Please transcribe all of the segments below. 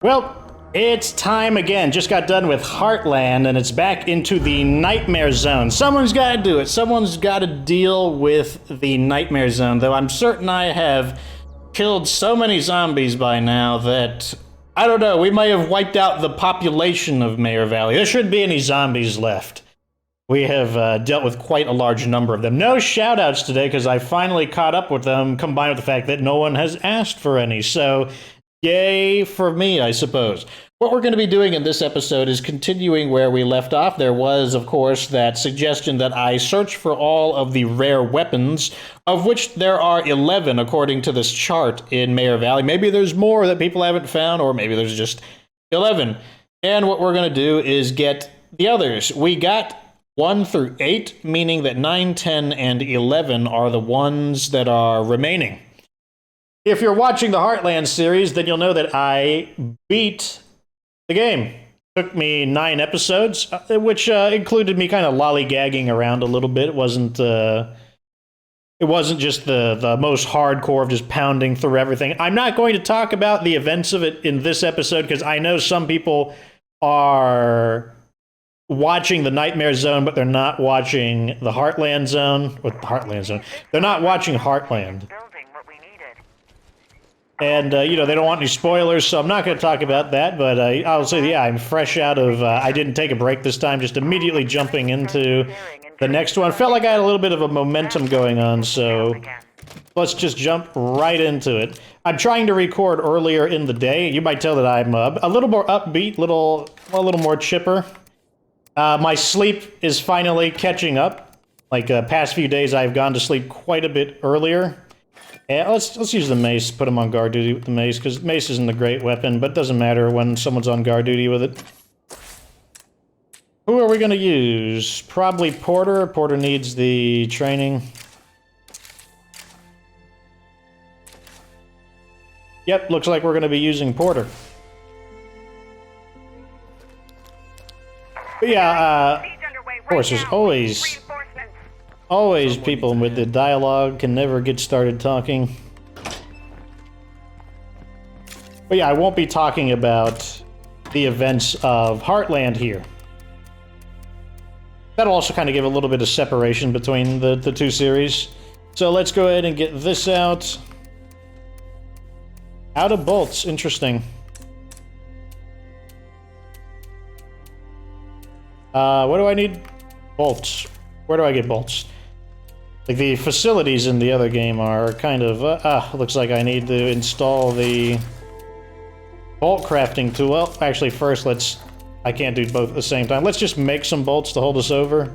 Well, it's time again. Just got done with Heartland, and it's back into the Nightmare Zone. Someone's got to do it. Someone's got to deal with the Nightmare Zone, though I'm certain I have killed so many zombies by now that, I don't know, we may have wiped out the population of Mayor Valley. There shouldn't be any zombies left. We have dealt with quite a large number of them. No shoutouts today, because I finally caught up with them, combined with the fact that no one has asked for any, so yay for me, I suppose. What we're going to be doing in this episode is continuing where we left off. There was, of course, that suggestion that I search for all of the rare weapons, of which there are 11 according to this chart in Mayor Valley. Maybe there's more that people haven't found, or maybe there's just 11. And what we're going to do is get the others. We got 1 through 8, meaning that 9, 10, and 11 are the ones that are remaining. If you're watching the Heartland series, then you'll know that I beat the game. Took me 9 episodes, which included me kind of lollygagging around a little bit. It wasn't just the most hardcore of just pounding through everything. I'm not going to talk about the events of it in this episode, because I know some people are watching the Nightmare Zone, but they're not watching the Heartland Zone. What, the Heartland Zone? They're not watching Heartland. And, you know, they don't want any spoilers, so I'm not going to talk about that, but I'll say, yeah, I'm fresh out of, I didn't take a break this time, just immediately jumping into the next one. Felt like I had a little bit of a momentum going on, so let's just jump right into it. I'm trying to record earlier in the day. You might tell that I'm a little more upbeat, a little more chipper. My sleep is finally catching up. Like, past few days, I've gone to sleep quite a bit earlier. Yeah, let's use the mace, put him on guard duty with the mace, because mace isn't a great weapon, but it doesn't matter when someone's on guard duty with it. Who are we going to use? Probably Porter. Porter needs the training. Yep, looks like we're going to be using Porter. But yeah, of course, there's always people with the dialogue can never get started talking. But yeah, I won't be talking about the events of Heartland here. That'll also kind of give a little bit of separation between the two series. So let's go ahead and get this out. Out of bolts, interesting. What do I need? Bolts. Where do I get bolts? Like, the facilities in the other game are kind of, looks like I need to install the bolt crafting tool. Well, actually, first I can't do both at the same time. Let's just make some bolts to hold us over.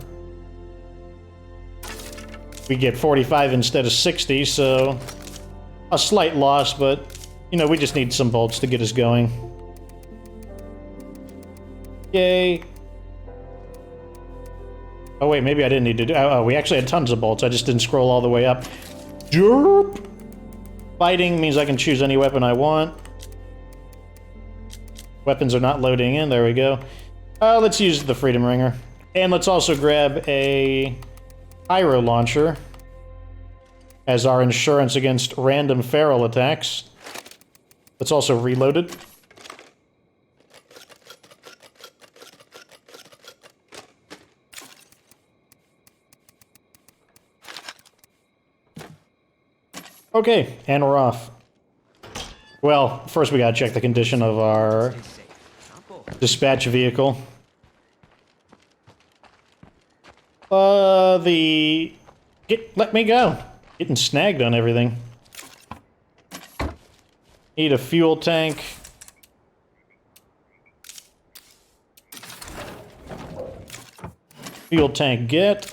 We get 45 instead of 60, so a slight loss, but, you know, we just need some bolts to get us going. Yay. Oh wait, maybe I didn't need to do... Oh, we actually had tons of bolts. I just didn't scroll all the way up. Derp! Fighting means I can choose any weapon I want. Weapons are not loading in. There we go. Let's use the Freedom Ringer. And let's also grab a pyro launcher as our insurance against random feral attacks. Let's also reload it. Okay, and we're off. Well, first we gotta check the condition of our dispatch vehicle. Let me go. Getting snagged on everything. Need a fuel tank. Fuel tank get.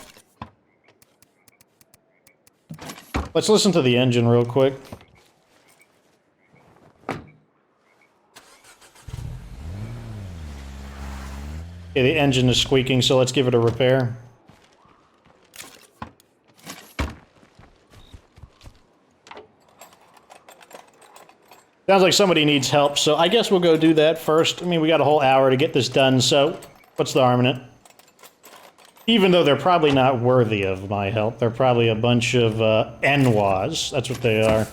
Let's listen to the engine real quick. Okay, the engine is squeaking, so let's give it a repair. Sounds like somebody needs help, so I guess we'll go do that first. I mean, we got a whole hour to get this done, so what's the harm in it? Even though they're probably not worthy of my help. They're probably a bunch of NWAs. That's what they are.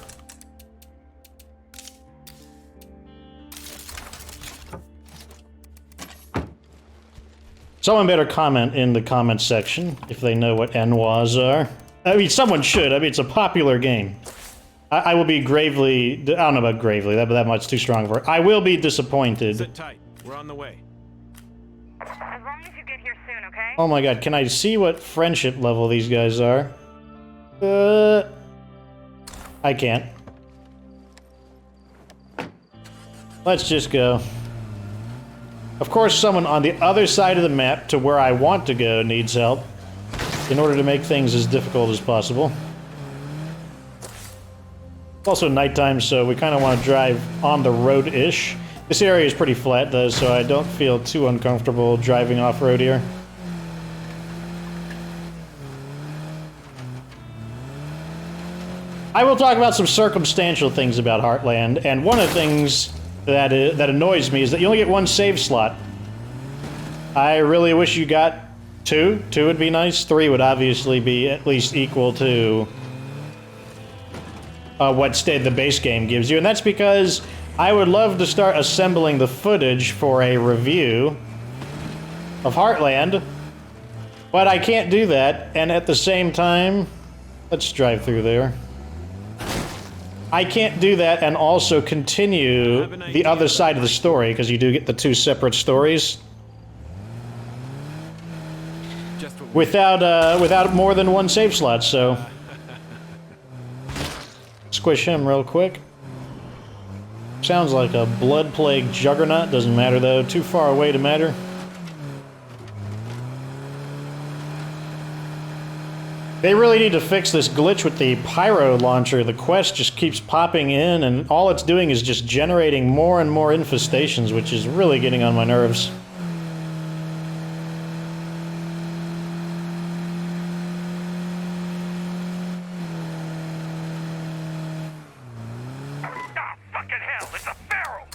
Someone better comment in the comment section if they know what NWAs are. I mean, someone should. I mean, it's a popular game. I will be gravely... I don't know about gravely. That much too strong for it. I will be disappointed. Sit tight. We're on the way. As long as you get here soon, okay? Oh my god, can I see what friendship level these guys are? I can't. Let's just go. Of course, someone on the other side of the map to where I want to go needs help in order to make things as difficult as possible. It's also nighttime, so we kind of want to drive on the road-ish. This area is pretty flat, though, so I don't feel too uncomfortable driving off-road here. I will talk about some circumstantial things about Heartland, and one of the things that annoys me is that you only get one save slot. I really wish you got two. Two would be nice. Three would obviously be at least equal to what the base game gives you, and that's because I would love to start assembling the footage for a review of Heartland, but I can't do that, and at the same time, let's drive through there. I can't do that and also continue the other side of the story, because you do get the two separate stories. Without more than one save slot, so... Squish him real quick. Sounds like a blood plague juggernaut, doesn't matter though, too far away to matter. They really need to fix this glitch with the pyro launcher. The quest just keeps popping in, and all it's doing is just generating more and more infestations, which is really getting on my nerves. Ah, fucking hell, it's a feral!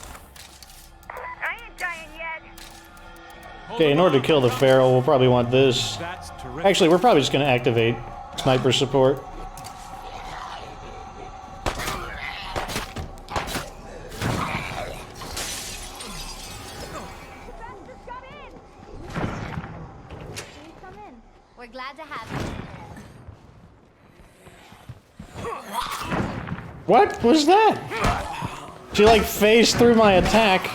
I ain't dying yet. Okay, in order to kill the feral, we'll probably want this. Actually, we're probably just going to activate sniper support. We're glad to have you. What was that? She like phased through my attack.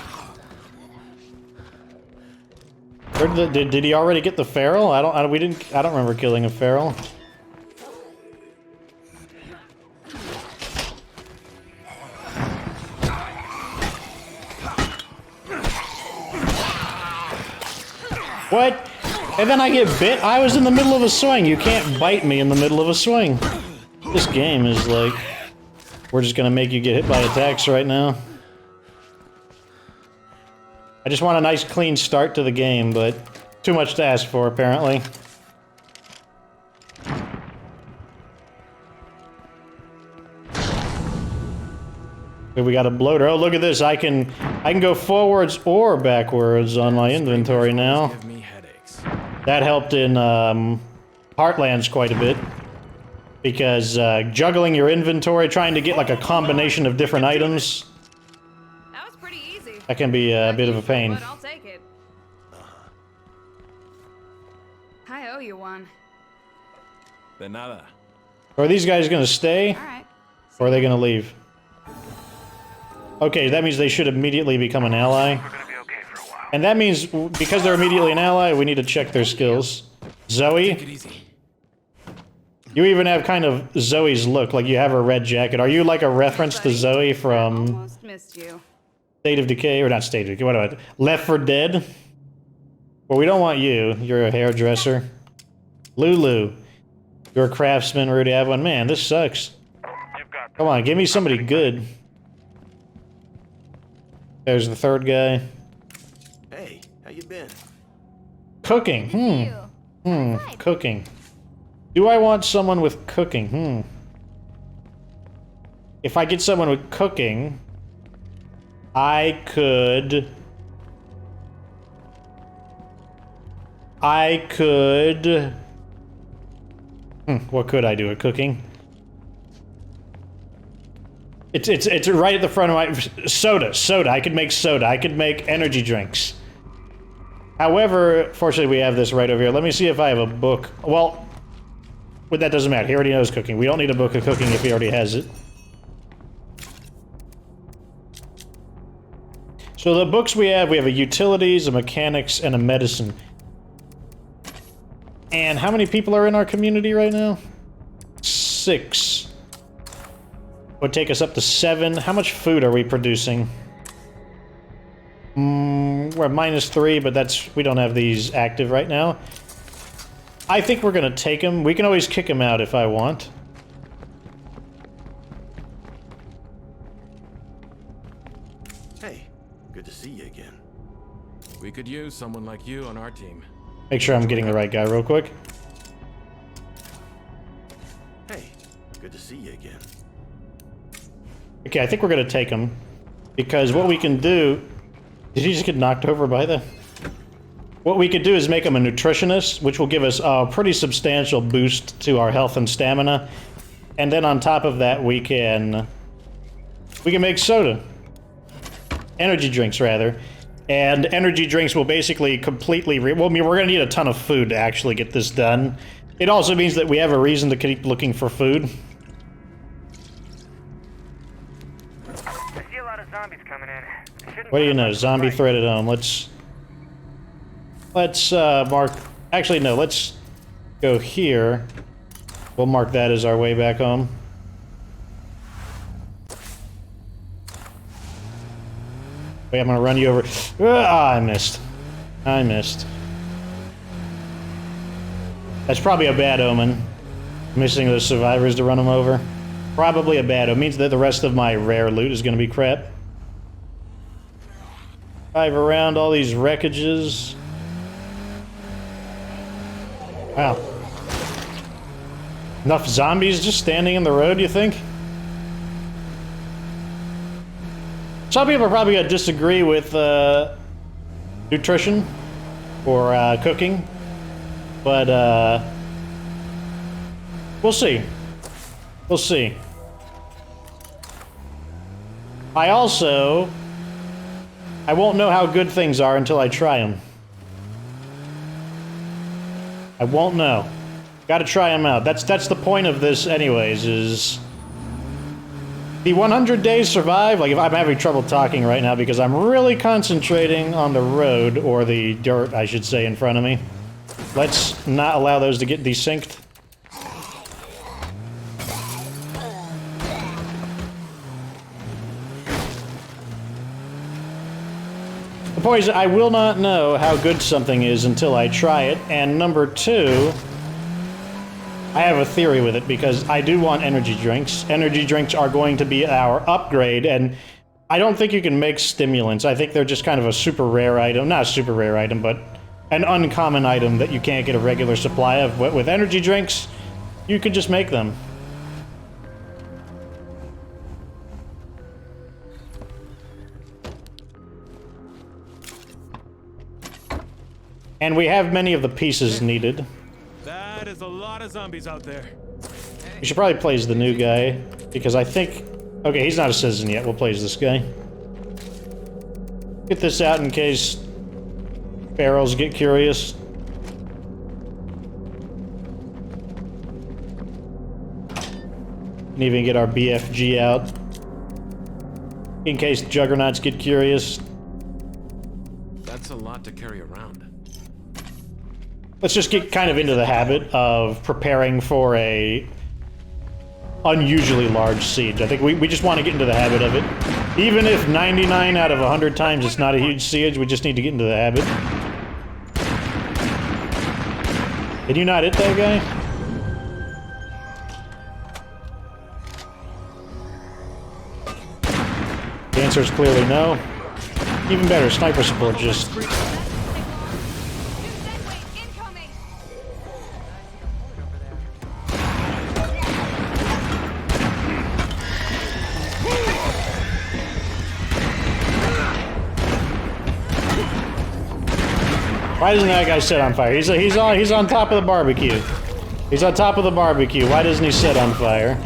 Where did he already get the feral? I don't remember killing a feral. What? And then I get bit? I was in the middle of a swing. You can't bite me in the middle of a swing. This game is like... We're just gonna make you get hit by attacks right now. I just want a nice clean start to the game, but too much to ask for, apparently. We got a bloater. Oh, look at this. I can go forwards or backwards on my inventory now. That helped in Heartlands quite a bit. Because juggling your inventory, trying to get like a combination of different items, That was pretty easy. that can be a bit of a pain. But I'll take it. I owe you one. De nada. Are these guys gonna stay? All right. Or are they gonna leave? Okay, that means they should immediately become an ally. We're gonna be okay for a while. And that means, because they're immediately an ally, we need to check their skills. Zoe? Take it easy. You even have kind of Zoe's look, like you have a red jacket. Are you like a reference to Zoe from Almost missed you. State of Decay? Or not State of Decay, what about Left 4 Dead? Well, we don't want you. You're a hairdresser. Lulu. You're a craftsman, Rudy. I have one. Man, this sucks. You've got Come on, give me somebody good. There's the third guy. Hey, how you been? Cooking. Cooking. Do I want someone with cooking? If I get someone with cooking, I could... What could I do at cooking? It's right at the front of my... Soda. I could make soda. I could make energy drinks. However, fortunately we have this right over here. Let me see if I have a book. Well, that doesn't matter. He already knows cooking. We don't need a book of cooking if he already has it. So the books we have a utilities, a mechanics, and a medicine. And how many people are in our community right now? 6. Would take us up to 7. How much food are we producing? We're at -3, but we don't have these active right now. I think we're gonna take him. We can always kick him out if I want. Hey, good to see you again. We could use someone like you on our team. Make sure I'm getting the right guy real quick. Hey, good to see you again. Okay, I think we're gonna take him. Because what we can do... Did he just get knocked over by the... What we could do is make him a nutritionist, which will give us a pretty substantial boost to our health and stamina. And then on top of that, we can make soda. Energy drinks, rather. And energy drinks will basically completely... well, I mean, we're going to need a ton of food to actually get this done. It also means that we have a reason to keep looking for food. I see a lot of zombies coming in. What do you know? Zombie threat at home. Let's mark... Actually, no, let's go here. We'll mark that as our way back home. Wait, I'm gonna run you over. Ah, I missed. I missed. That's probably a bad omen. Missing those survivors to run them over. Probably a bad omen. Means that the rest of my rare loot is gonna be crap. Drive around all these wreckages. Wow. Enough zombies just standing in the road, you think? Some people are probably gonna disagree with nutrition or cooking, but we'll see. We'll see. I won't know how good things are until I try them. I won't know. Gotta try them out. That's the point of this anyways, is... The 100 days survive, like if I'm having trouble talking right now because I'm really concentrating on the road, or the dirt, I should say, in front of me. Let's not allow those to get desynced. The point is, I will not know how good something is until I try it, and number 2... I have a theory with it, because I do want energy drinks. Energy drinks are going to be our upgrade, and I don't think you can make stimulants. I think they're just kind of a super rare item. Not a super rare item, but an uncommon item that you can't get a regular supply of. With energy drinks, you could just make them. And we have many of the pieces needed. That is a lot of zombies out there. We should probably play as the new guy, because I think... Okay, he's not a citizen yet. We'll play as this guy. Get this out in case barrels get curious. And even get our BFG out. In case juggernauts get curious. That's a lot to carry around. Let's just get kind of into the habit of preparing for a unusually large siege. I think we just want to get into the habit of it. Even if 99 out of 100 times it's not a huge siege, we just need to get into the habit. Did you not hit that guy? The answer is clearly no. Even better, sniper support just... Why doesn't that guy set on fire? He's on top of the barbecue. He's on top of the barbecue. Why doesn't he set on fire?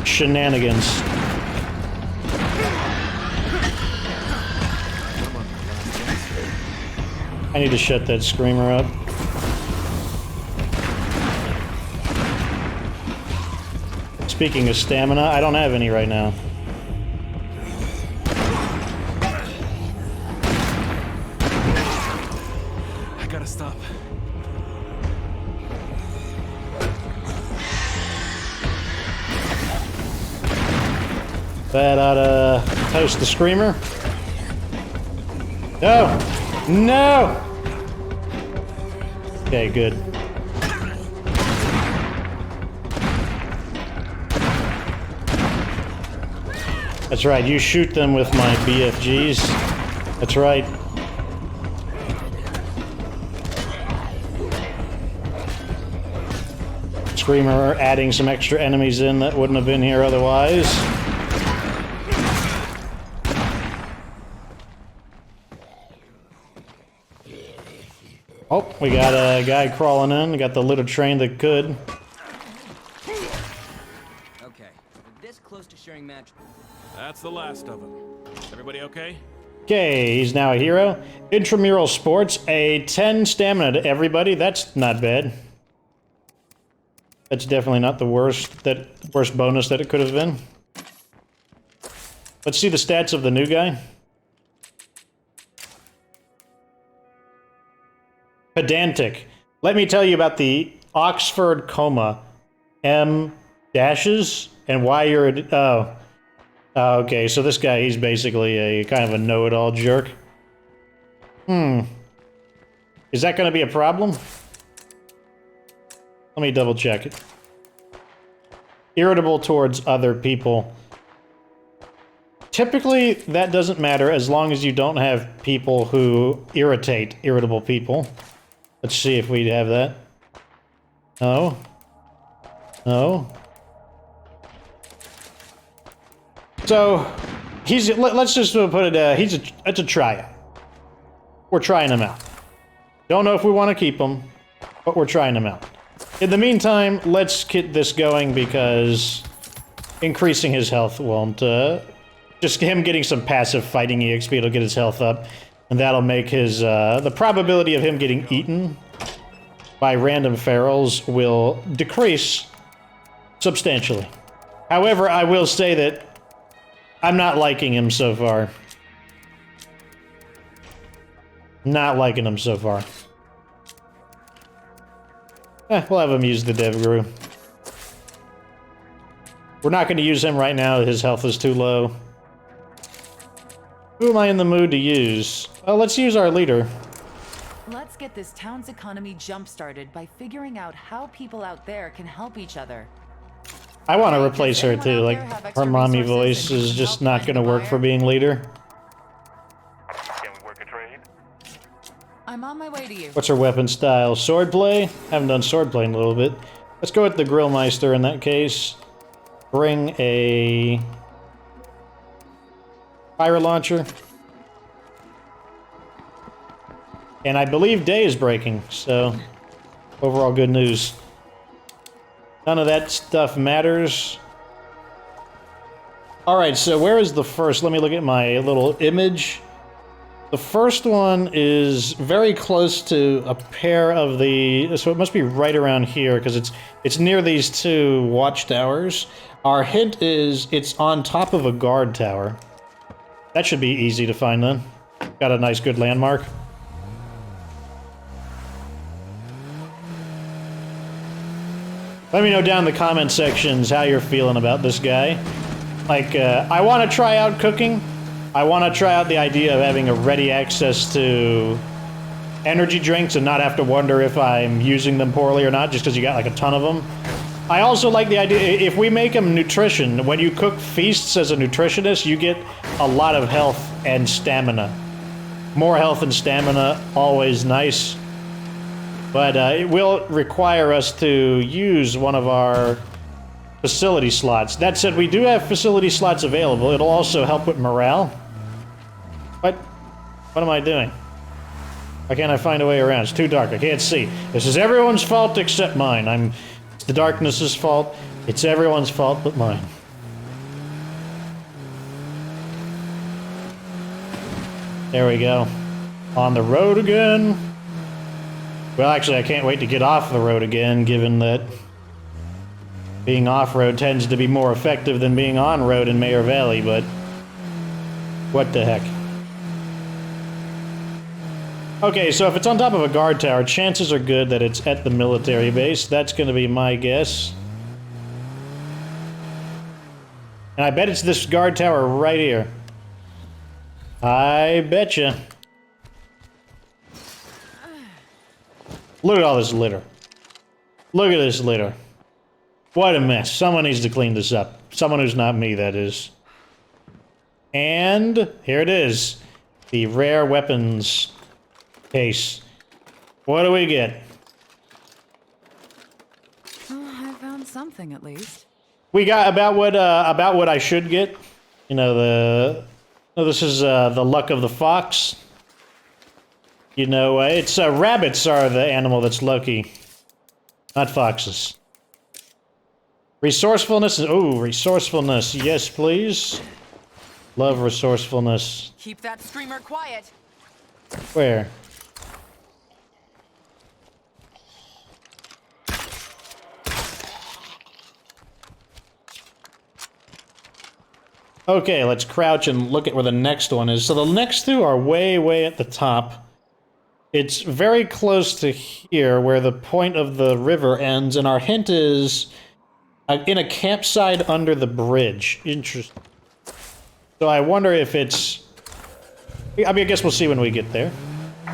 Shenanigans. I need to shut that screamer up. Speaking of stamina, I don't have any right now. I gotta stop. That ought to toast the screamer. No! No! Okay, good. That's right, you shoot them with my BFGs. That's right. Screamer adding some extra enemies in that wouldn't have been here otherwise. Oh, we got a guy crawling in. We got the little train that could. Okay, we're this close to sharing match. That's the last of them. Everybody okay? Okay, he's now a hero. Intramural sports, a 10 stamina to everybody. That's not bad. That's definitely not the worst bonus that it could have been. Let's see the stats of the new guy. Pedantic. Let me tell you about the Oxford comma. M dashes and why you're a... Oh. Oh, okay, so this guy, he's basically a kind of a know-it-all jerk. Is that going to be a problem? Let me double check it. Irritable towards other people. Typically, that doesn't matter as long as you don't have people who irritate irritable people. Let's see if we have that. No. No. So, let's just put it, it's a tryout. We're trying him out. Don't know if we want to keep him, but we're trying him out. In the meantime, let's get this going because increasing his health won't, just him getting some passive fighting EXP will get his health up, and that'll make his, the probability of him getting eaten by random ferals will decrease substantially. However, I will say that I'm not liking him so far. Not liking him so far. We'll have him use the dev guru. We're not going to use him right now. His health is too low. Who am I in the mood to use? Oh, let's use our leader. Let's get this town's economy jump-started by figuring out how people out there can help each other. I want to replace her too, like, her mommy voice is just not going to work for being leader. Can we work a trade? I'm on my way to you. What's her weapon style? Swordplay? Haven't done swordplay in a little bit. Let's go with the Grillmeister in that case. Bring a... fire launcher. And I believe day is breaking, so... overall good news. None of that stuff matters. Alright, so where is the first? Let me look at my little image. The first one is very close to a pair of the... so it must be right around here, because it's near these two watchtowers. Our hint is it's on top of a guard tower. That should be easy to find then. Got a nice good landmark. Let me know down in the comment sections how you're feeling about this guy. Like, I want to try out cooking. I want to try out the idea of having a ready access to energy drinks and not have to wonder if I'm using them poorly or not, just because you got like a ton of them. I also like the idea, if we make them nutrition, when you cook feasts as a nutritionist, you get a lot of health and stamina. More health and stamina, always nice. But it will require us to use one of our facility slots. That said, we do have facility slots available. It'll also help with morale. What am I doing? Why can't I find a way around? It's too dark. I can't see. This is everyone's fault except mine. It's the darkness's fault. It's everyone's fault but mine. There we go. On the road again. Well, actually, I can't wait to get off the road again, given that being off-road tends to be more effective than being on-road in Mayor Valley, but what the heck. Okay, so if it's on top of a guard tower, chances are good that it's at the military base. That's going to be my guess. And I bet it's this guard tower right here. I betcha. Look at all this litter. Look at this litter. What a mess. Someone needs to clean this up. Someone who's not me, that is. And here it is. The rare weapons case. What do we get? I found something at least. We got about what I should get. You know, this is the luck of the fox. You know, it's rabbits are the animal that's lucky, not foxes. Resourcefulness. Oh, resourcefulness. Yes, please. Love resourcefulness. Keep that screamer quiet. Where? Okay, let's crouch and look at where the next one is. So the next two are way, way at the top. It's very close to here, where the point of the river ends, and our hint is in a campsite under the bridge. Interesting. So I wonder if it's... I mean, I guess we'll see when we get there. This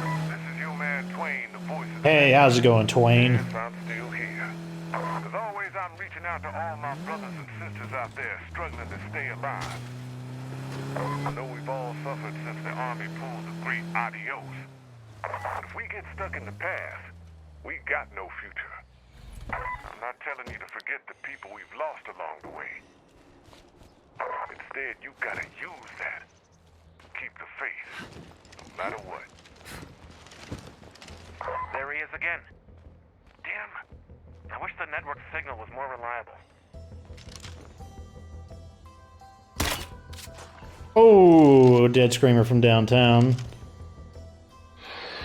is your man Twain, the voice of Hey, how's it going, Twain? Yes, I'm still here. As always, I'm reaching out to all my brothers and sisters out there struggling to stay alive. I know we've all suffered since the Army pulled the great adios. But if we get stuck in the past, we got no future. I'm not telling you to forget the people we've lost along the way. Instead, you gotta use that. Keep the faith, no matter what. There he is again. Damn. I wish the network signal was more reliable. Oh, dead screamer from downtown.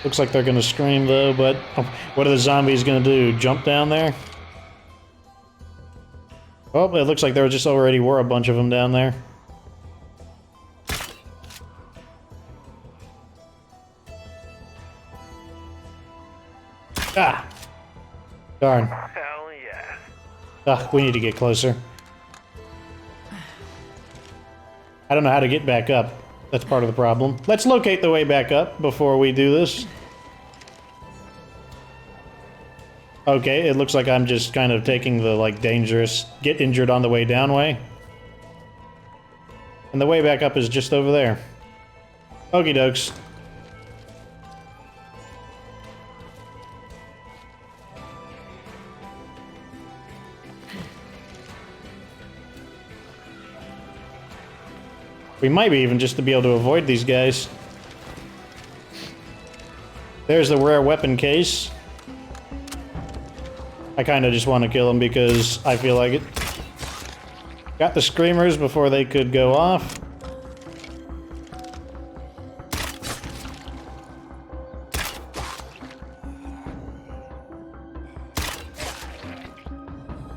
Looks like they're gonna scream though, but what are the zombies gonna do? Jump down there? Oh, it looks like there just already were a bunch of them down there. Ah! Darn. Hell yeah. Ah, we need to get closer. I don't know how to get back up. That's part of the problem. Let's locate the way back up before we do this. Okay, it looks like I'm just kind of taking the, like, dangerous, get injured on the way down way. And the way back up is just over there. Okie dokes. We might be even just to be able to avoid these guys. There's the rare weapon case. I kind of just want to kill them because I feel like it. Got the screamers before they could go off.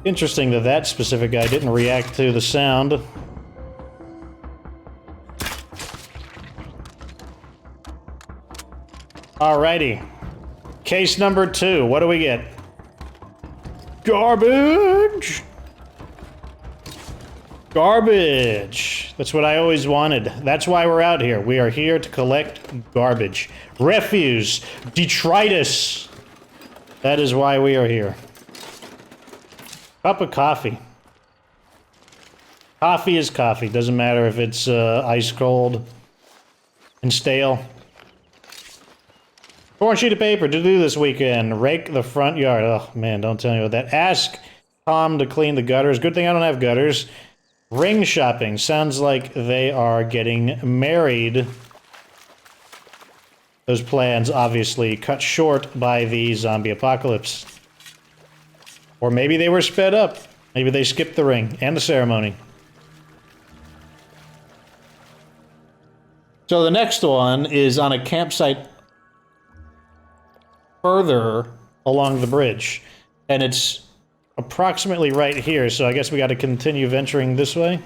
Interesting that that specific guy didn't react to the sound. Alrighty. Case number 2. What do we get? Garbage! Garbage. That's what I always wanted. That's why we're out here. We are here to collect garbage. Refuse. Detritus. That is why we are here. Cup of coffee. Coffee is coffee. Doesn't matter if it's ice cold and stale. Torn sheet of paper to do this weekend. Rake the front yard. Oh, man, don't tell me about that. Ask Tom to clean the gutters. Good thing I don't have gutters. Ring shopping. Sounds like they are getting married. Those plans obviously cut short by the zombie apocalypse. Or maybe they were sped up. Maybe they skipped the ring and the ceremony. So the next one is on a campsite further along the bridge. And it's approximately right here, so I guess we got to continue venturing this way.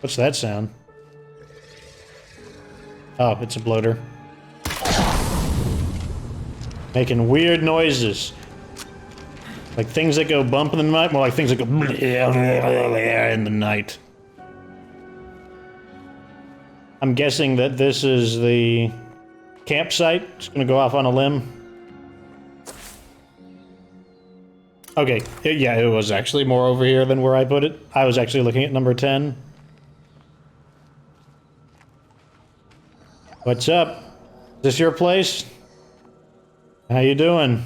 What's that sound? Oh, it's a bloater. Making weird noises. Like things that go bump in the night, more like things that go in the night. I'm guessing that this is the campsite. Just gonna go off on a limb. Okay, yeah, it was actually more over here than where I put it. I was actually looking at number 10. What's up? Is this your place? How you doing?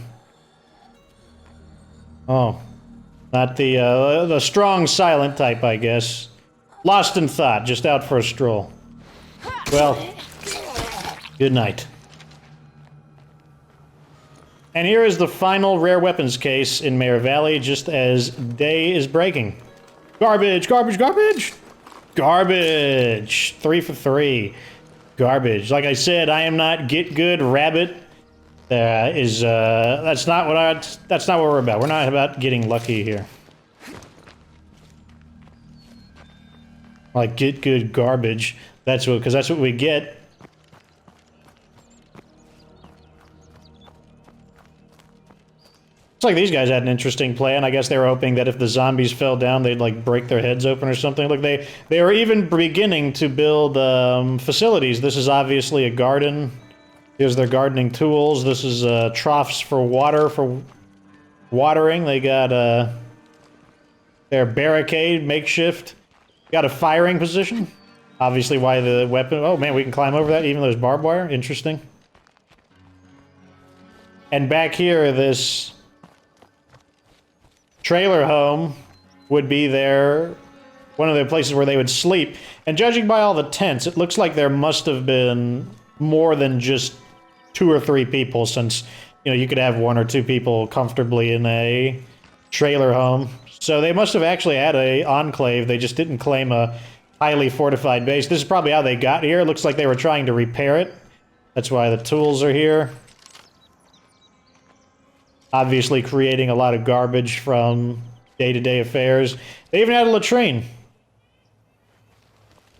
Oh, not the strong silent type, I guess. Lost in thought, just out for a stroll. Well, good night. And here is the final rare weapons case in Mare Valley, just as day is breaking. Garbage, garbage, garbage! Garbage! 3 for 3. Garbage. Like I said, I am not get good rabbit. That's not what we're about. We're not about getting lucky here. Like get good garbage. Because that's what we get. Looks like these guys had an interesting plan. I guess they were hoping that if the zombies fell down, they'd like break their heads open or something. Look, they were even beginning to build facilities. This is obviously a garden. Here's their gardening tools. This is troughs for water, for watering. They got their barricade, makeshift. Got a firing position. Obviously why the weapon... Oh man, we can climb over that even though there's barbed wire. Interesting. And back here, this trailer home would be one of the places where they would sleep. And judging by all the tents, it looks like there must have been more than just 2 or 3 people, since, you know, you could have 1 or 2 people comfortably in a trailer home. So they must have actually had a enclave. They just didn't claim a highly fortified base. This is probably how they got here. It looks like they were trying to repair it. That's why the tools are here. Obviously creating a lot of garbage from day-to-day affairs. They even had a latrine.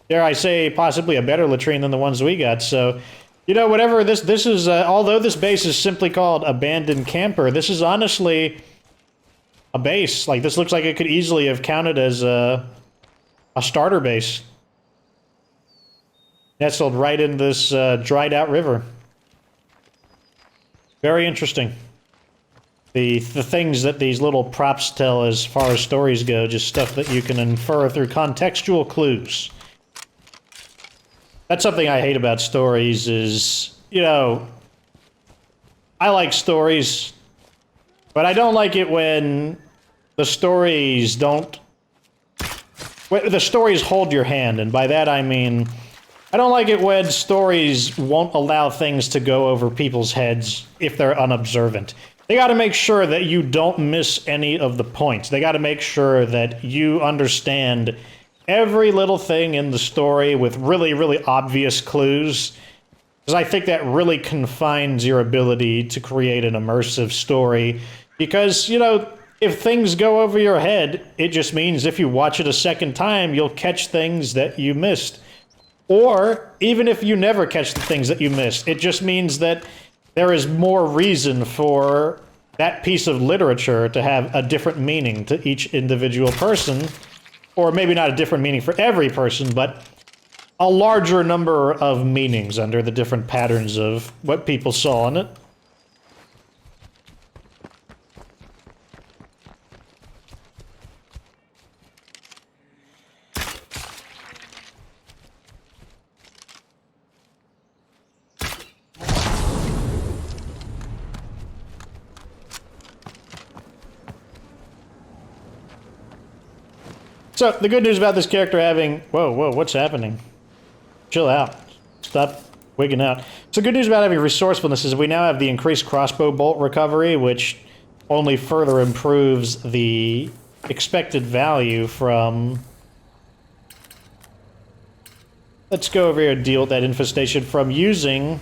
Dare I say, possibly a better latrine than the ones we got. So, you know, whatever this is, although this base is simply called Abandoned Camper, this is honestly a base. Like, this looks like it could easily have counted as a starter base. Nestled right in this dried-out river. Very interesting. The things that these little props tell as far as stories go, just stuff that you can infer through contextual clues. That's something I hate about stories is, you know, I like stories, but I don't like it when the stories don't... The stories hold your hand, and by that I mean, I don't like it when stories won't allow things to go over people's heads if they're unobservant. They gotta make sure that you don't miss any of the points. They gotta make sure that you understand every little thing in the story with really, really obvious clues. Because I think that really confines your ability to create an immersive story. Because, you know, if things go over your head, it just means if you watch it a second time, you'll catch things that you missed. Or, even if you never catch the things that you missed, it just means that there is more reason for that piece of literature to have a different meaning to each individual person. Or maybe not a different meaning for every person, but a larger number of meanings under the different patterns of what people saw in it. So, the good news about this character having... Whoa, what's happening? Chill out. Stop wigging out. So, good news about having resourcefulness is we now have the increased crossbow bolt recovery, which only further improves the expected value from Let's go over here and deal with that infestation from using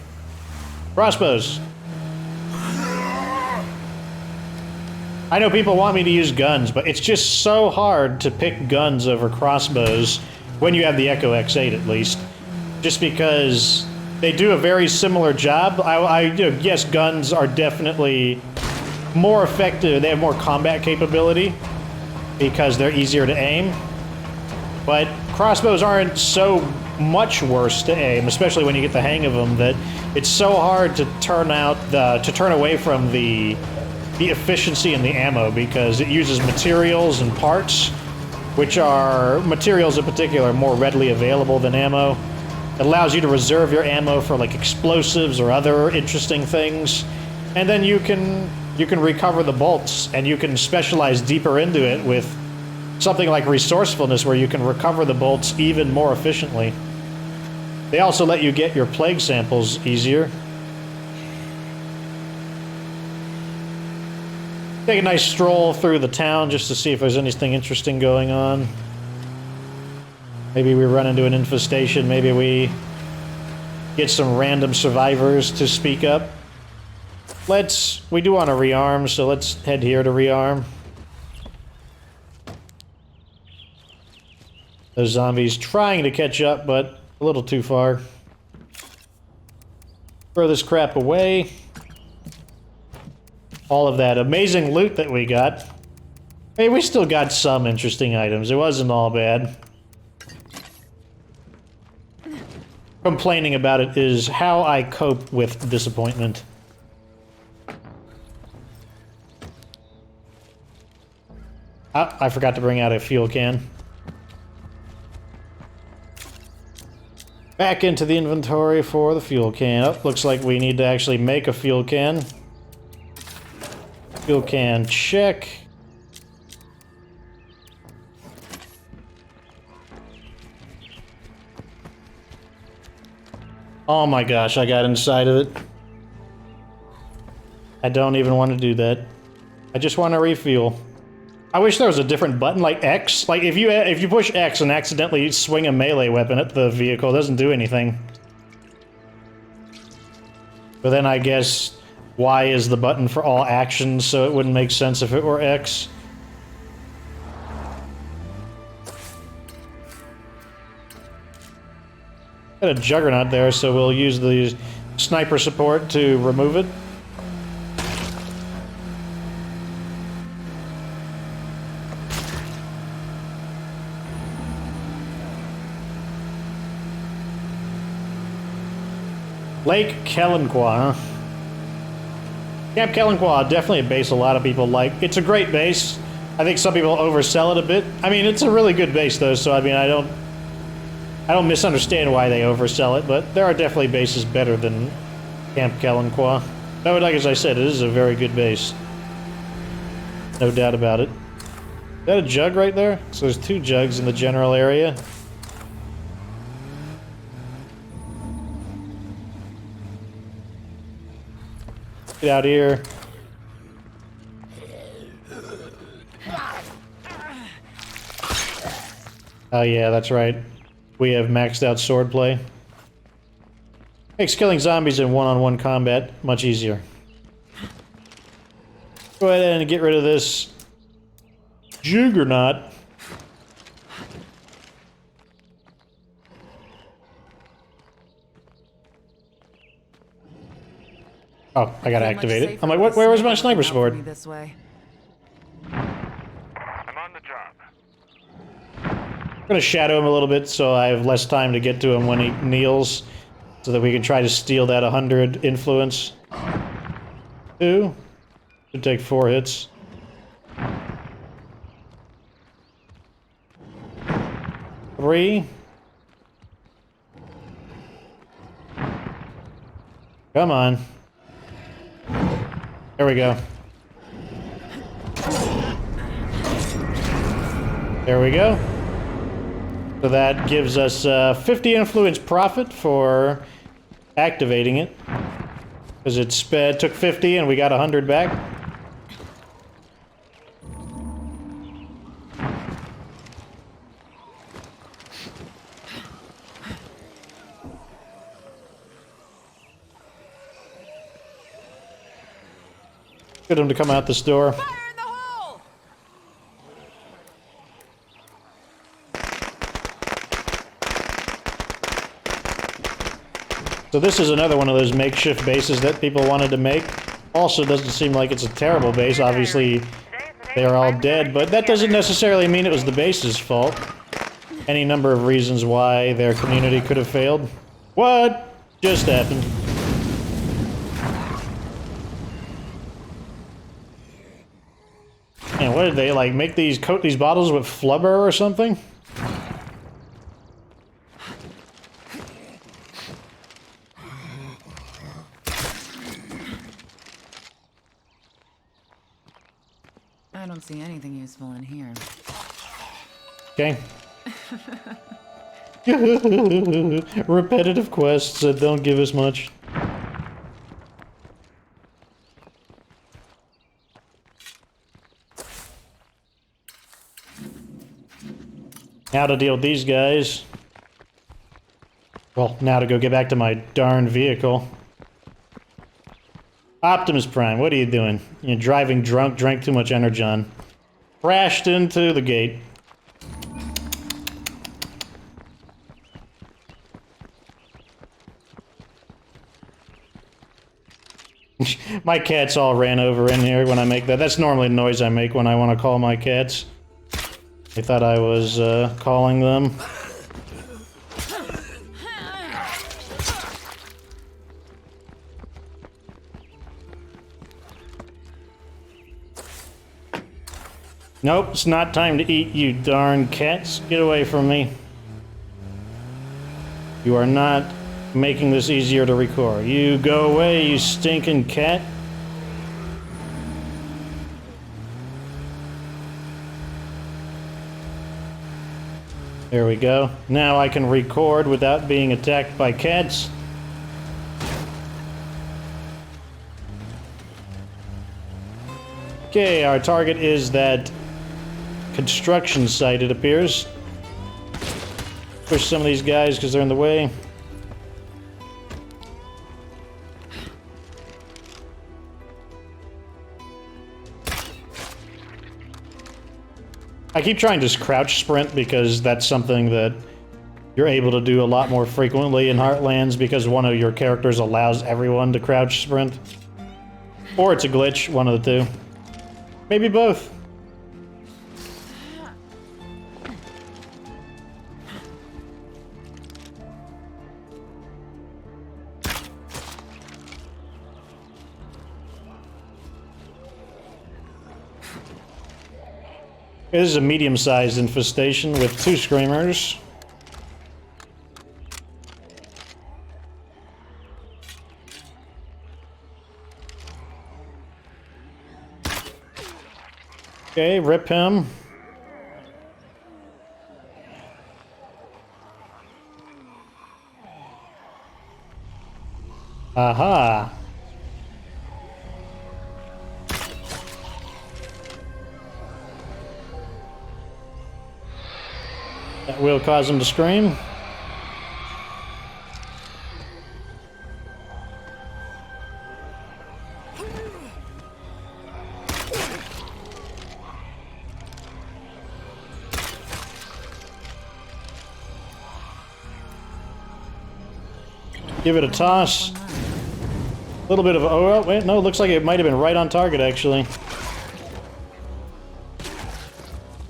crossbows. I know people want me to use guns, but it's just so hard to pick guns over crossbows when you have the Echo X8 at least. Just because they do a very similar job. Yes, guns are definitely more effective. They have more combat capability because they're easier to aim. But crossbows aren't so much worse to aim, especially when you get the hang of them, that it's so hard to turn away from the efficiency in the ammo because it uses materials and parts, which are materials in particular more readily available than ammo. It allows you to reserve your ammo for like explosives or other interesting things, and then you can recover the bolts, and you can specialize deeper into it with something like resourcefulness, where you can recover the bolts even more efficiently. They also let you get your plague samples easier. Take a nice stroll through the town just to see if there's anything interesting going on. Maybe we run into an infestation, maybe we get some random survivors to speak up. We do want to rearm, so let's head here to rearm. Those zombies trying to catch up, but a little too far. Throw this crap away. All of that amazing loot that we got. Hey, we still got some interesting items. It wasn't all bad. Complaining about it is how I cope with disappointment. I forgot to bring out a fuel can. Back into the inventory for the fuel can. Oh, looks like we need to actually make a fuel can. Fuel can, check. Oh my gosh, I got inside of it. I don't even want to do that. I just want to refuel. I wish there was a different button, like X. Like, if you push X and accidentally swing a melee weapon at the vehicle, it doesn't do anything. But then I guess Y is the button for all actions, so it wouldn't make sense if it were X. Got a Juggernaut there, so we'll use the sniper support to remove it. Lake KELENQUA, huh? Camp KELENQUA, definitely a base a lot of people like. It's a great base. I think some people oversell it a bit. I mean, it's a really good base though, so I mean, I don't misunderstand why they oversell it, but there are definitely bases better than Camp KELENQUA. No, like as I said, it is a very good base. No doubt about it. Is that a jug right there? So there's 2 jugs in the general area. Get out here. Oh yeah, that's right. We have maxed out swordplay. Makes killing zombies in one-on-one combat much easier. Go ahead and get rid of this Juggernaut. Oh, I gotta activate it. I'm like, what? Where was my sniper sword? This way. I'm on the job. I'm gonna shadow him a little bit so I have less time to get to him when he kneels, so that we can try to steal that 100 influence. 2. Should take 4 hits. 3. Come on. There we go. There we go. So that gives us 50 influence profit for activating it. Because it took 50 and we got 100 back. Get him to come out this door. Fire in the hole! So this is another one of those makeshift bases that people wanted to make. Also doesn't seem like it's a terrible base. Obviously, they are all dead, but that doesn't necessarily mean it was the base's fault. Any number of reasons why their community could have failed. What just happened? And what did they, like, make these, coat these bottles with flubber or something? I don't see anything useful in here. Okay. Repetitive quests that don't give us much. Now to deal with these guys. Well, now to go get back to my darn vehicle. Optimus Prime, what are you doing? You're driving drunk, drank too much Energon. Crashed into the gate. My cats all ran over in here when I make that. That's normally the noise I make when I want to call my cats. They thought I was calling them. Nope, it's not time to eat, you darn cats. Get away from me. You are not making this easier to record. You go away, you stinking cat. There we go. Now I can record without being attacked by cats. Okay, our target is that construction site, it appears. Push some of these guys because they're in the way. I keep trying to crouch sprint because that's something that you're able to do a lot more frequently in Heartlands because one of your characters allows everyone to crouch sprint. Or it's a glitch, one of the two. Maybe both. This is a medium-sized infestation with 2 screamers. Okay, rip him. Aha. That will cause him to scream. Give it a toss. A little bit of... Oh, wait, no, it looks like it might have been right on target, actually.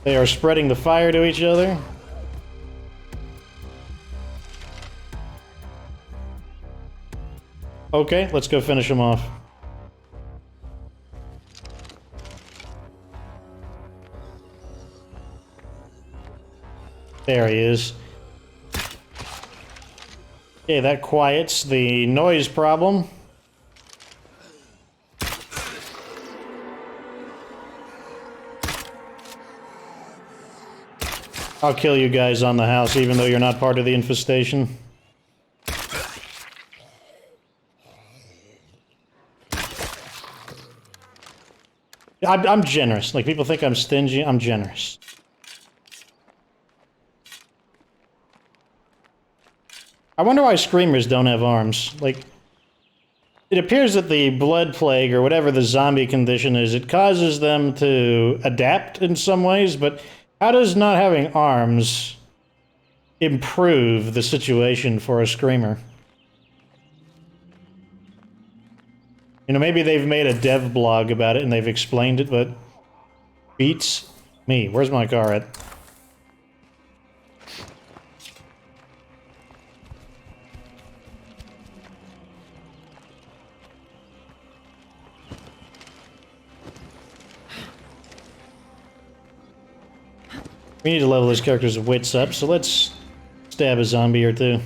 They are spreading the fire to each other. Okay, let's go finish him off. There he is. Okay, that quiets the noise problem. I'll kill you guys on the house even though you're not part of the infestation. I'm generous. Like, people think I'm stingy. I'm generous. I wonder why screamers don't have arms. Like, it appears that the blood plague, or whatever the zombie condition is, it causes them to adapt in some ways, but how does not having arms improve the situation for a screamer? You know, maybe they've made a dev blog about it and they've explained it, but beats me. Where's my car at? We need to level this character's wits up, so let's stab a zombie or two.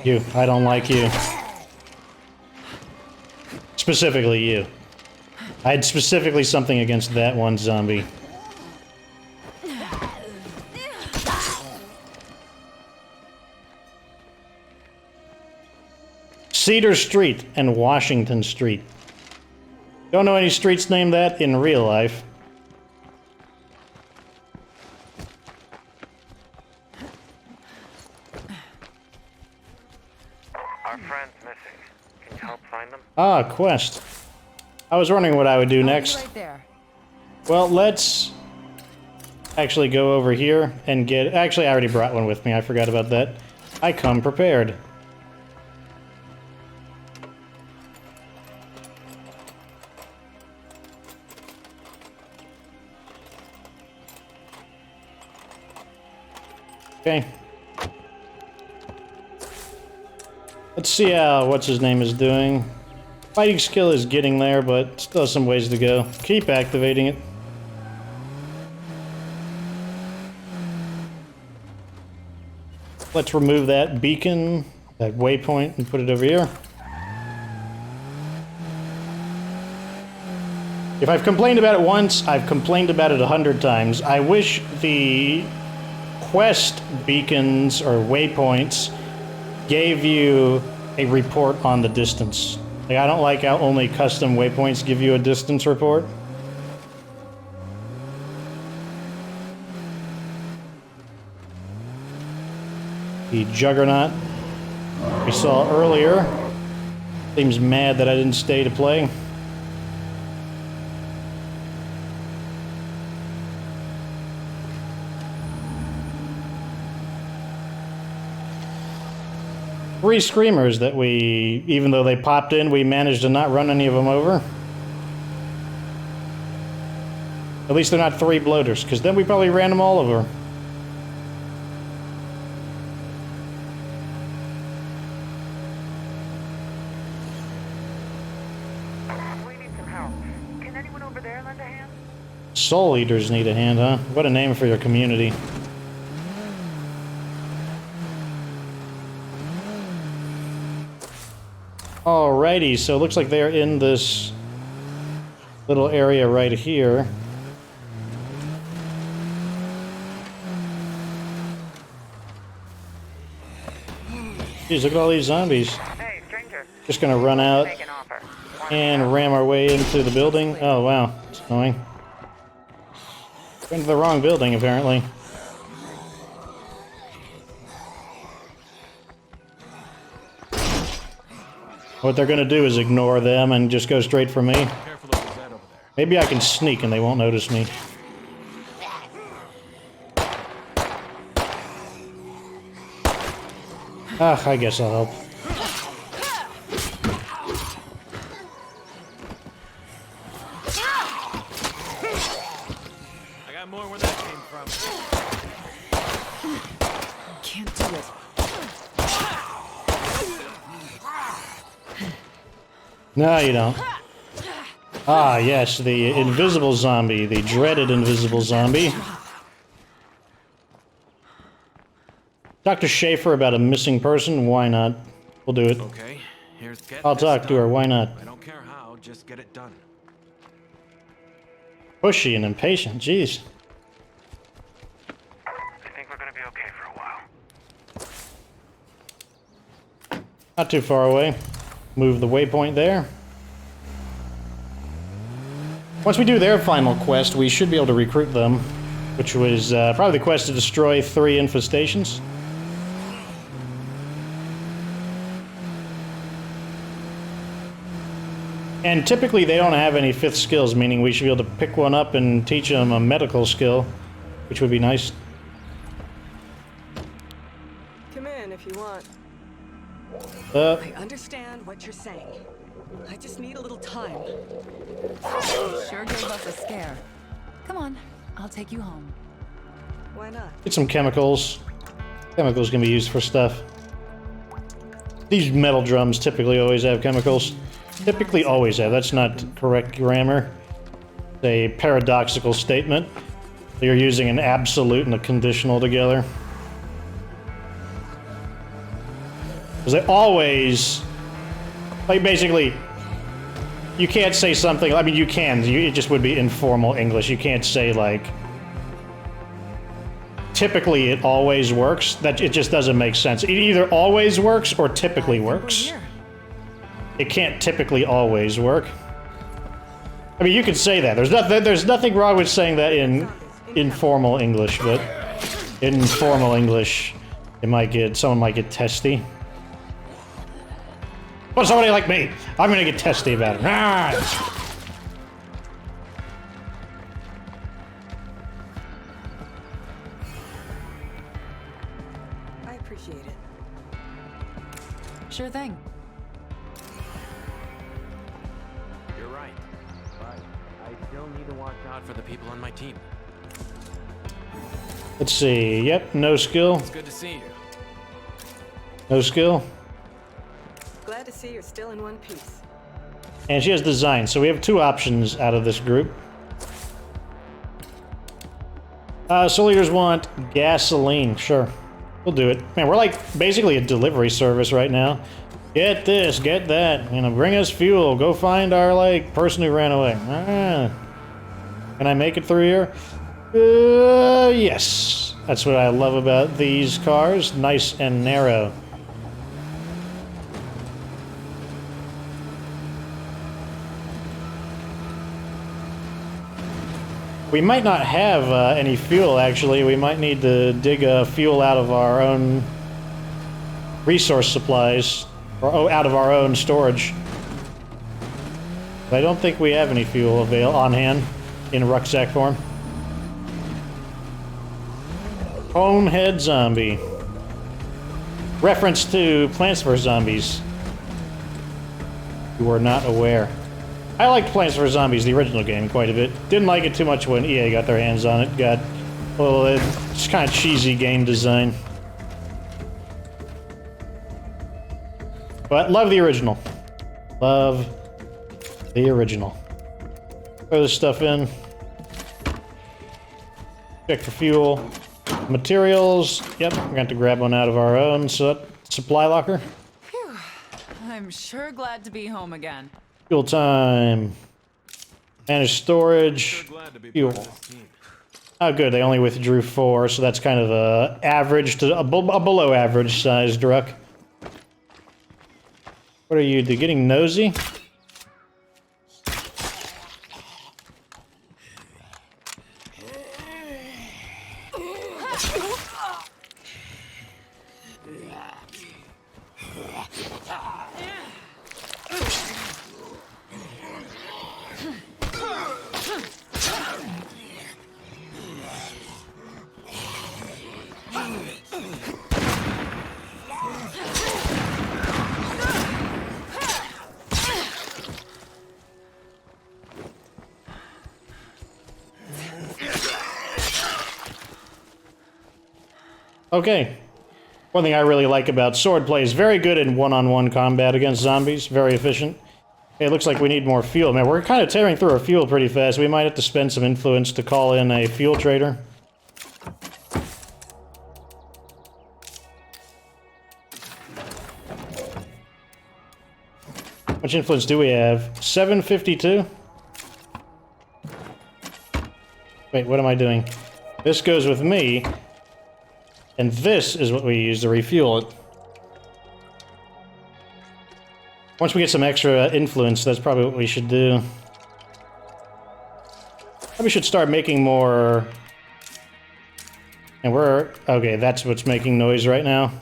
You. I don't like you. Specifically you. I had specifically something against that one zombie. Cedar Street and Washington Street. Don't know any streets named that in real life. Our friend's missing. Can you help find them? Ah, quest. I was wondering what I would do next. Right there. Well, let's actually go over here and get... Actually, I already brought one with me. I forgot about that. I come prepared. Okay. Let's see how what's-his-name is doing. Fighting skill is getting there, but still some ways to go. Keep activating it. Let's remove that beacon, that waypoint, and put it over here. If I've complained about it once, I've complained about it 100 times. I wish the quest beacons or waypoints gave you a report on the distance. Like, I don't like how only custom waypoints give you a distance report. The Juggernaut we saw earlier seems mad that I didn't stay to play. Three screamers that we, even though they popped in, we managed to not run any of them over. At least they're not three bloaters, because then we probably ran them all over. We need some help. Can anyone over there lend a hand? Soul Eaters need a hand, huh? What a name for your community. Alrighty, so it looks like they're in this little area right here. Jeez, look at all these zombies. Hey, stranger. Just gonna run out Make an offer. and ram our way into the building. Oh wow, it's annoying. Went to the wrong building, apparently. What they're gonna do is ignore them and just go straight for me. Careful of that over there. Maybe I can sneak and they won't notice me. Ah, I guess I'll help. I got more where that came from. Can't do it. No, you don't. Ah, yes, the invisible zombie, the dreaded invisible zombie. Dr. Schaefer about a missing person? Why not? We'll do it. Okay, here's get I'll this talk to her, done. why not? I don't care how, just get it done. Pushy and impatient, jeez. I think we're gonna be okay for a while. Not too far away. Move the waypoint there. Once we do their final quest, we should be able to recruit them, which was probably the quest to destroy 3 infestations. And typically they don't have any 5th skills, meaning we should be able to pick one up and teach them a medical skill, which would be nice. Come in if you want. I understand what you're saying. I just need a little time. Sure gave us a scare. Come on, I'll take you home. Why not? Get some chemicals. Chemicals can be used for stuff. These metal drums typically always have chemicals. Typically always have. That's not correct grammar. It's a paradoxical statement. You're using an absolute and a conditional together. Because they always... Like, basically, you can't say something... I mean, you can. It just would be informal English. You can't say, like... Typically, it always works. That it just doesn't make sense. It either always works or typically works. It can't typically always work. I mean, you could say that. There's nothing wrong with saying that in informal English, but in formal English, someone might get testy. Well, somebody like me, I'm gonna get testy about it. Ah! Sure thing. You're right. But I still need to watch out for the people on my team. Let's see. Yep, no skill. It's good to see you. No skill. Glad to see you're still in one piece. And she has design, so we have 2 options out of this group. Soul Eaters want gasoline. Sure. We'll do it. Man, we're like basically a delivery service right now. Get this, get that. You know, bring us fuel. Go find our, like, person who ran away. Ah. Can I make it through here? Yes. That's what I love about these cars. Nice and narrow. We might not have any fuel, actually. We might need to dig fuel out of our own resource supplies, or out of our own storage. But I don't think we have any fuel on hand in rucksack form. Conehead zombie. Reference to Plants vs. Zombies. You were not aware. I liked Plants vs. Zombies, the original game, quite a bit. Didn't like it too much when EA got their hands on it. It's kind of cheesy game design. But love the original. Love the original. Throw this stuff in. Check for fuel. Materials. Yep, we're going to have to grab one out of our own supply locker. Phew. I'm sure glad to be home again. Fuel time. Manage storage. Fuel. Oh, good. They only withdrew 4, so that's kind of a average to a below average sized ruck. What are you getting nosy? Okay. One thing I really like about swordplay is very good in one-on-one combat against zombies. Very efficient. Okay, it looks like we need more fuel. Man, we're kind of tearing through our fuel pretty fast. We might have to spend some influence to call in a fuel trader. How much influence do we have? 752? Wait, what am I doing? This goes with me. And this is what we use to refuel it. Once we get some extra influence, that's probably what we should do. Probably should start making more... And we're... Okay, that's what's making noise right now.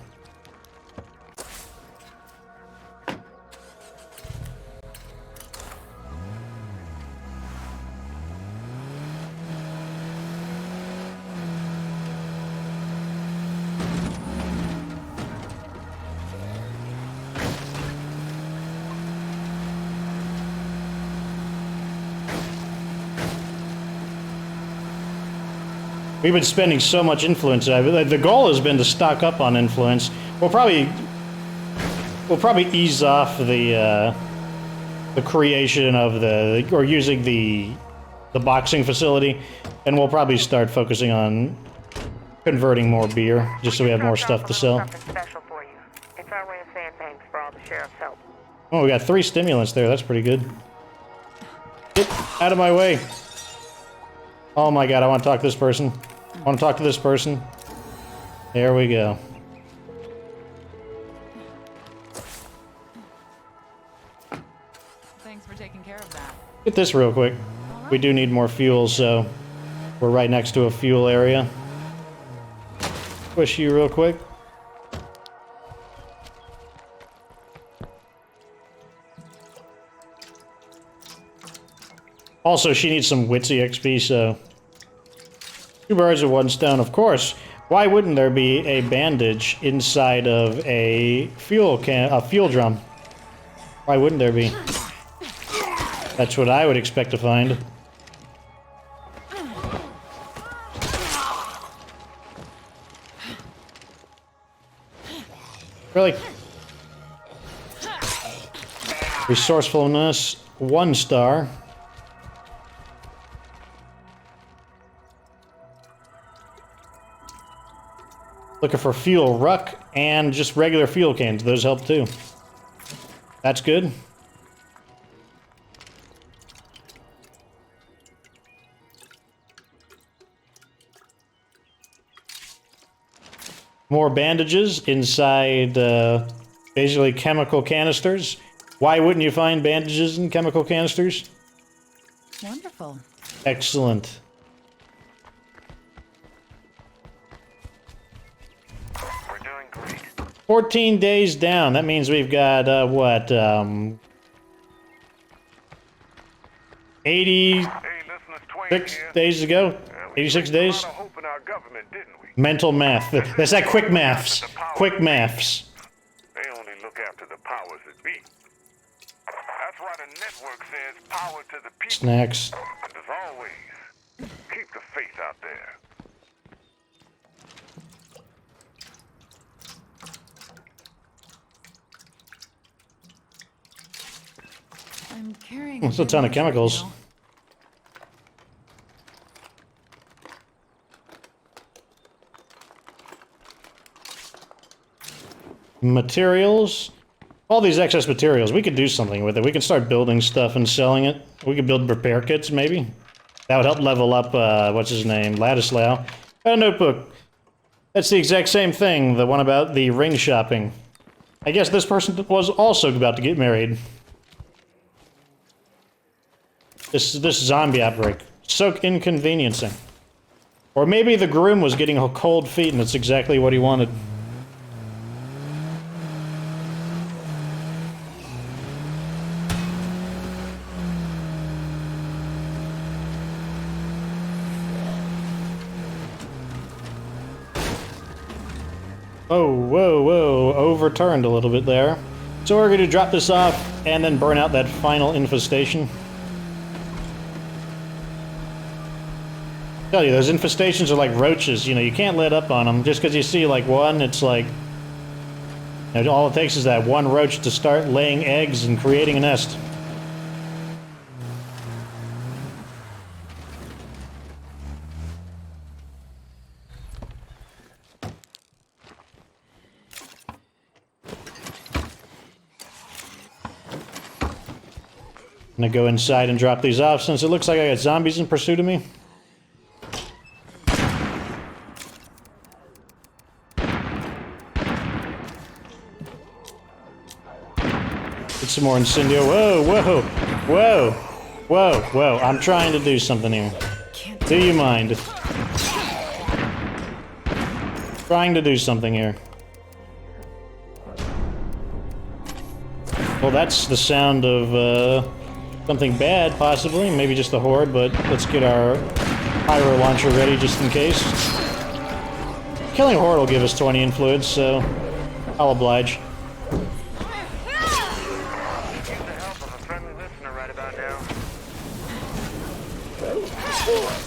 We've been spending so much influence. The goal has been to stock up on influence. We'll probably ease off the creation of or using the boxing facility, and we'll probably start focusing on converting more beer, just so we have more stuff to sell. Something special for you. It's our way of saying thanks for all the sheriff's help. Oh, we got 3 stimulants there. That's pretty good. Get out of my way. Oh my god, I want to talk to this person. I want to talk to this person. There we go. Thanks for taking care of that. Get this real quick. We do need more fuel, so we're right next to a fuel area. Push you real quick. Also, she needs some Witsy XP, so 2 birds with 1 stone, of course. Why wouldn't there be a bandage inside of a fuel drum? Why wouldn't there be? That's what I would expect to find. Really? Resourcefulness, 1 star. Looking for fuel ruck and just regular fuel cans. Those help too. That's good. More bandages inside basically chemical canisters. Why wouldn't you find bandages in chemical canisters? Wonderful. Excellent. We're doing great. 14 days down. That means we've got, what, 86 Hey, listen, it's Twain here. days to go? We 86 placed a days? lot of hope in our government, didn't we? Mental math. That's that quick maths. Quick maths. They only look after the powers that be. That's why the network says power to the people. Snacks. And as always, keep the faith out there. I'm carrying That's a ton of chemicals. now. Materials. All these excess materials, we could do something with it. We could start building stuff and selling it. We could build repair kits, maybe. That would help level up, what's his name? Ladislaw. A notebook. That's the exact same thing, the one about the ring shopping. I guess this person was also about to get married. This zombie outbreak. So inconveniencing. Or maybe the groom was getting cold feet and it's exactly what he wanted. Oh, whoa, whoa, overturned a little bit there. So we're going to drop this off and then burn out that final infestation. I tell you, those infestations are like roaches, you know, you can't let up on them. Just because you see like one, it's like, you know, all it takes is that one roach to start laying eggs and creating a nest. I'm gonna go inside and drop these off since it looks like I got zombies in pursuit of me. Get some more incendio. Whoa, whoa, whoa, whoa, whoa. I'm trying to do something here. Do you mind? Trying to do something here. Well, that's the sound of, something bad, possibly. Maybe just a horde, but let's get our pyro launcher ready just in case. Killing a horde will give us 20 influence, so I'll oblige.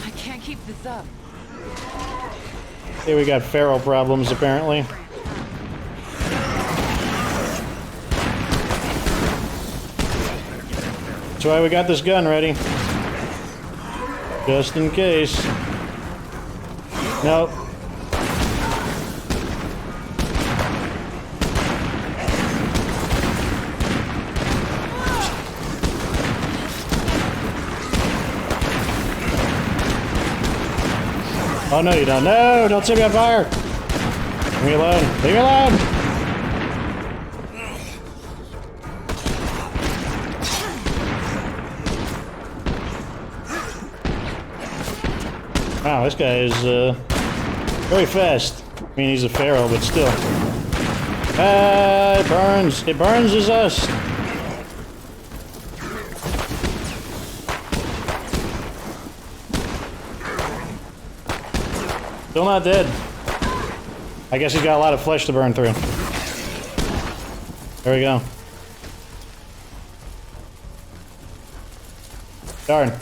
I can't keep this up. Okay, we got feral problems apparently. That's why we got this gun ready. Just in case. Nope. Oh no, you don't. No, don't set me on fire. Leave me alone. Leave me alone. Wow, this guy is very fast. I mean, he's a feral, but still. It burns. It burns as us. Still not dead. I guess he's got a lot of flesh to burn through. There we go. Darn. You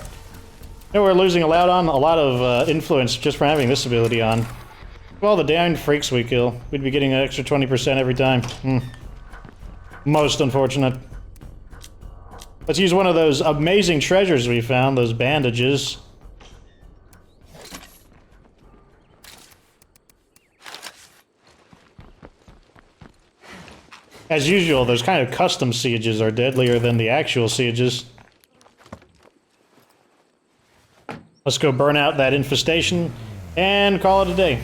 know, we're losing a lot of influence just from having this ability on. All the damned freaks we kill, we'd be getting an extra 20% every time. Most unfortunate. Let's use one of those amazing treasures we found, those bandages. As usual, those kind of custom sieges are deadlier than the actual sieges. Let's go burn out that infestation and call it a day.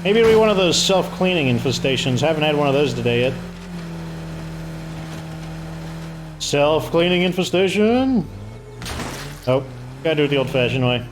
Maybe it'll be one of those self-cleaning infestations. Haven't had one of those today yet. Self-cleaning infestation? Nope. Gotta do it the old-fashioned way.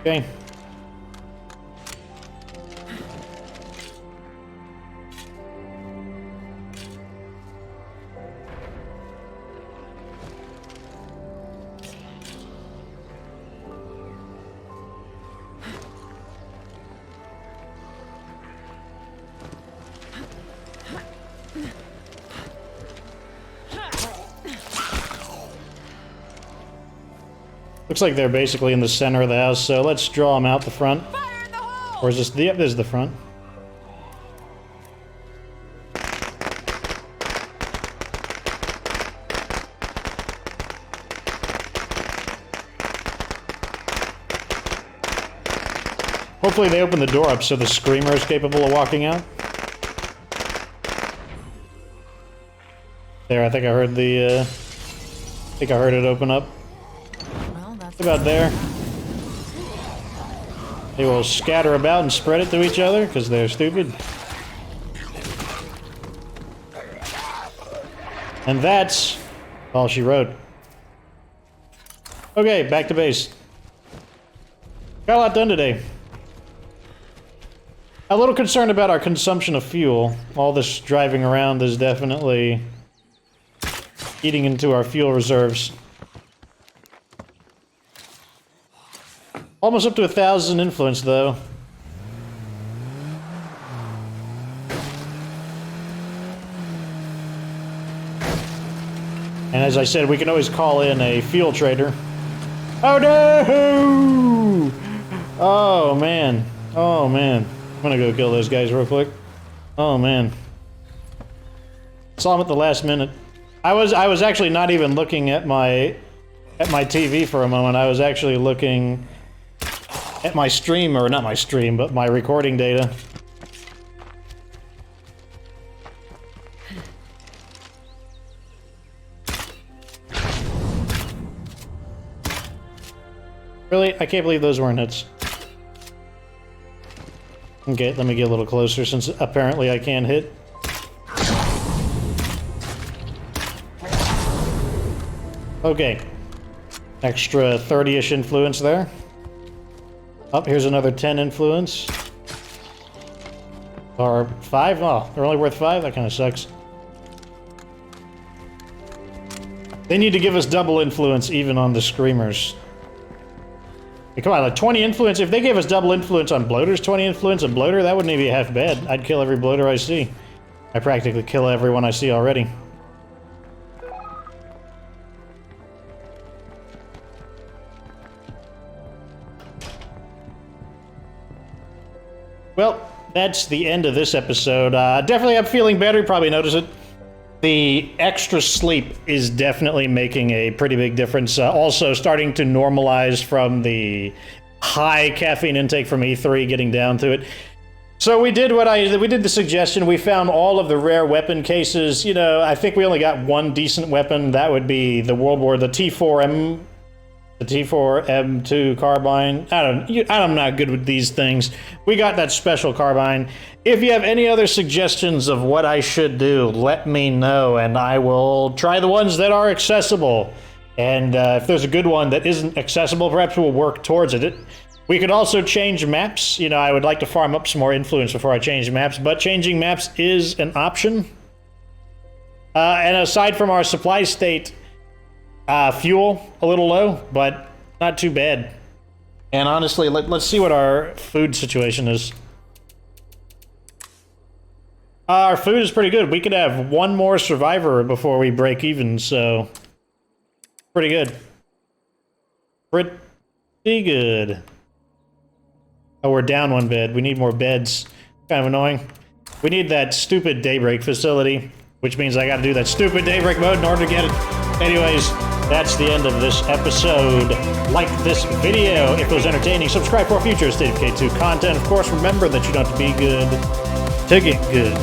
Okay. Looks like they're basically in the center of the house, so let's draw them out the front. Fire in the hole! Or is this the... Yep, this is the front. Hopefully they open the door up so the screamer is capable of walking out. There, I think I heard the, I think I heard it open up. About there. They will scatter about and spread it to each other because they're stupid. And that's all she wrote. Okay, back to base. Got a lot done today. A little concerned about our consumption of fuel. All this driving around is definitely eating into our fuel reserves. Almost up to 1,000 influence, though. And as I said, we can always call in a fuel trader. Oh no! Oh man. Oh man. I'm gonna go kill those guys real quick. Oh man. Saw them at the last minute. I was actually not even looking at my TV for a moment. I was actually looking at my stream, or not my stream, but my recording data. Really? I can't believe those weren't hits. Okay, let me get a little closer since apparently I can hit. Okay. Extra 30-ish influence there. Oh, here's another 10 influence. Or 5? Oh, they're only worth 5? That kind of sucks. They need to give us double influence even on the screamers. Hey, come on, like 20 influence. If they gave us double influence on bloaters, 20 influence on bloater, that wouldn't even be half bad. I'd kill every bloater I see. I practically kill everyone I see already. Well, that's the end of this episode. Definitely I'm feeling better, you probably notice it. The extra sleep is definitely making a pretty big difference. Also starting to normalize from the high caffeine intake from E3, getting down to it. So we did we did the suggestion. We found all of the rare weapon cases. You know, I think we only got one decent weapon. That would be the the T4M2 carbine. I'm not good with these things. We got that special carbine. If you have any other suggestions of what I should do, let me know, and I will try the ones that are accessible. And if there's a good one that isn't accessible, perhaps we'll work towards it. We could also change maps. You know, I would like to farm up some more influence before I change maps, but changing maps is an option. And aside from our supply state, fuel, a little low, but not too bad. And honestly, let's see what our food situation is. Our food is pretty good. We could have one more survivor before we break even, so... pretty good. Pretty good. Oh, we're down one bed. We need more beds. Kind of annoying. We need that stupid daybreak facility, which means I gotta do that stupid daybreak mode in order to get it. Anyways, that's the end of this episode. Like this video if it was entertaining. Subscribe for future State of K2 content. Of course, remember that you don't have to be good to get good.